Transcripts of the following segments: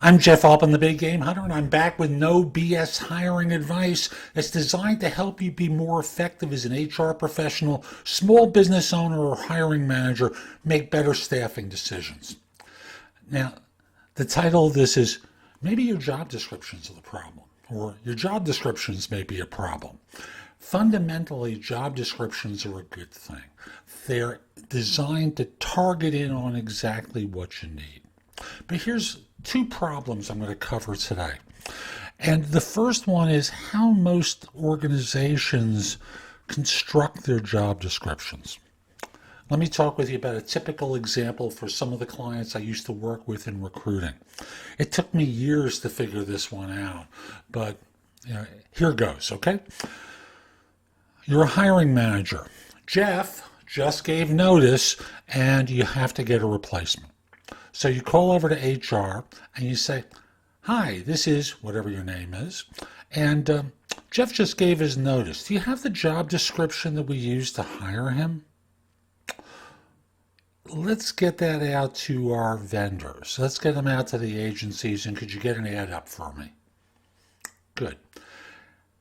I'm Jeff Altman, the Big Game Hunter, and I'm back with no BS hiring advice that's designed to help you be more effective as an HR professional, small business owner, or hiring manager, make better staffing decisions. Now, the title of this is maybe your job descriptions are the problem, or your job descriptions may be a problem. Fundamentally, job descriptions are a good thing. They're designed to target in on exactly what you need. But here's two problems I'm going to cover today. And the first one is how most organizations construct their job descriptions. Let me talk with you about a typical example for some of the clients I used to work with in recruiting. It took me years to figure this one out, but here goes, okay? You're a hiring manager. Jeff just gave notice and you have to get a replacement. So you call over to HR and you say, hi, this is whatever your name is, and Jeff just gave his notice. Do you have the job description that we used to hire him? Let's get that out to our vendors. Let's get them out to the agencies, and could you get an ad up for me? Good.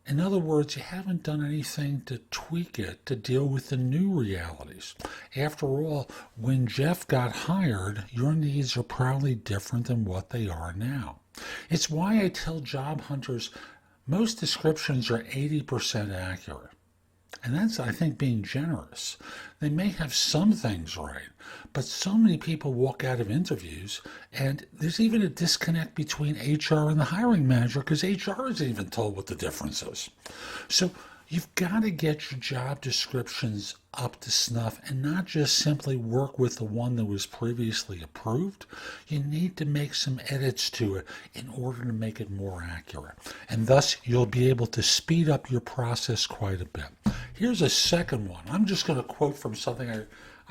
In other words, you haven't done anything to tweak it to deal with the new realities. After all, when Jeff got hired, your needs are probably different than what they are now. It's why I tell job hunters most descriptions are 80% accurate. And that's, I think, being generous. They may have some things right, but so many people walk out of interviews, and there's even a disconnect between HR and the hiring manager because HR isn't even told what the difference is. So you've got to get your job descriptions up to snuff and not just simply work with the one that was previously approved. You need to make some edits to it in order to make it more accurate. And thus, you'll be able to speed up your process quite a bit. Here's a second one. I'm just going to quote from something I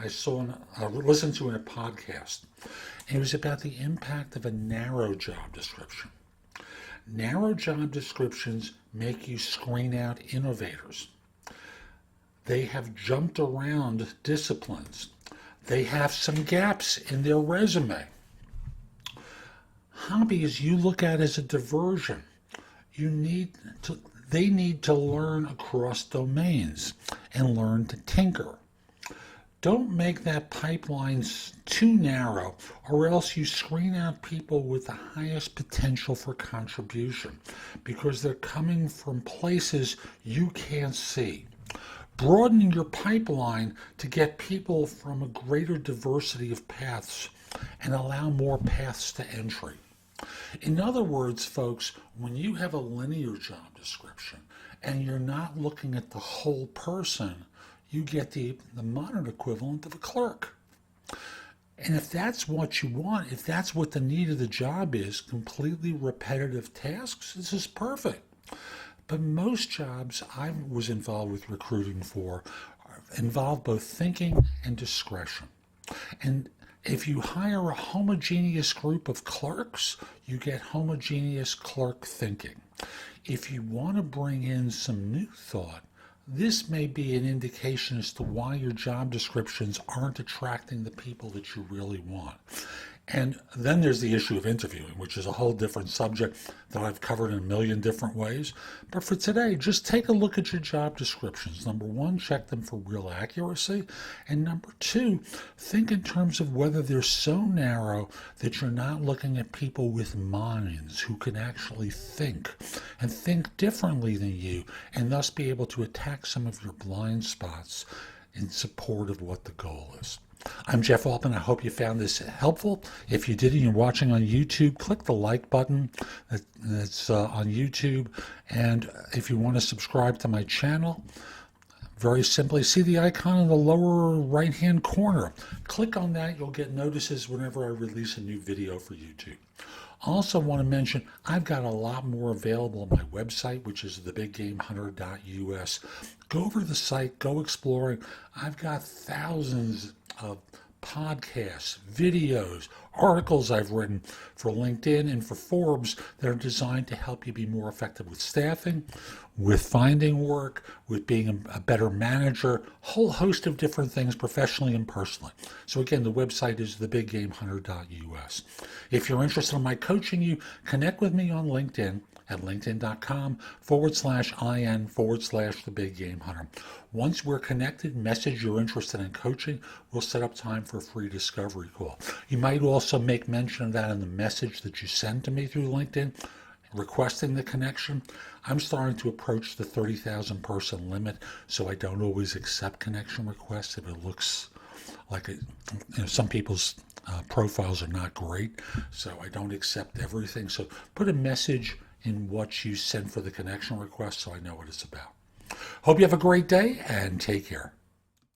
listened to in a podcast. It was about the impact of a narrow job description. Narrow job descriptions make you screen out innovators. They have jumped around disciplines. They have some gaps in their resume. Hobbies you look at as a diversion. They need to learn across domains and learn to tinker. Don't make that pipeline too narrow, or else you screen out people with the highest potential for contribution because they're coming from places you can't see. Broaden your pipeline to get people from a greater diversity of paths and allow more paths to entry. In other words, folks, when you have a linear job description and you're not looking at the whole person, you get the modern equivalent of a clerk. And if that's what you want, if that's what the need of the job is, completely repetitive tasks, this is perfect. But most jobs I was involved with recruiting for involve both thinking and discretion. And if you hire a homogeneous group of clerks, you get homogeneous clerk thinking. If you want to bring in some new thought, this may be an indication as to why your job descriptions aren't attracting the people that you really want. And then there's the issue of interviewing, which is a whole different subject that I've covered in a million different ways. But for today, just take a look at your job descriptions. Number one, check them for real accuracy. And number two, think in terms of whether they're so narrow that you're not looking at people with minds who can actually think and think differently than you, and thus be able to attack some of your blind spots in support of what the goal is. I'm Jeff Altman. I hope you found this helpful. If you did and you're watching on YouTube, click the like button that's on YouTube. And if you want to subscribe to my channel, very simply, see the icon in the lower right-hand corner. Click on that. You'll get notices whenever I release a new video for YouTube. Also want to mention, I've got a lot more available on my website, which is thebiggamehunter.us. Go over to the site, go exploring. I've got thousands of podcasts, videos, articles I've written for LinkedIn and for Forbes that are designed to help you be more effective with staffing, with finding work, with being a better manager, a whole host of different things professionally and personally. So again, the website is thebiggamehunter.us. If you're interested in my coaching you, connect with me on LinkedIn at linkedin.com/IN/the-big-game-hunter. Once we're connected, message you're interested in coaching. We'll set up time for a free discovery call. You might also make mention of that in the message that you send to me through LinkedIn, requesting the connection. I'm starting to approach the 30,000 person limit, so I don't always accept connection requests if it looks like some people's profiles are not great, so I don't accept everything. So put a message in what you send for the connection request so I know what it's about. Hope you have a great day and take care.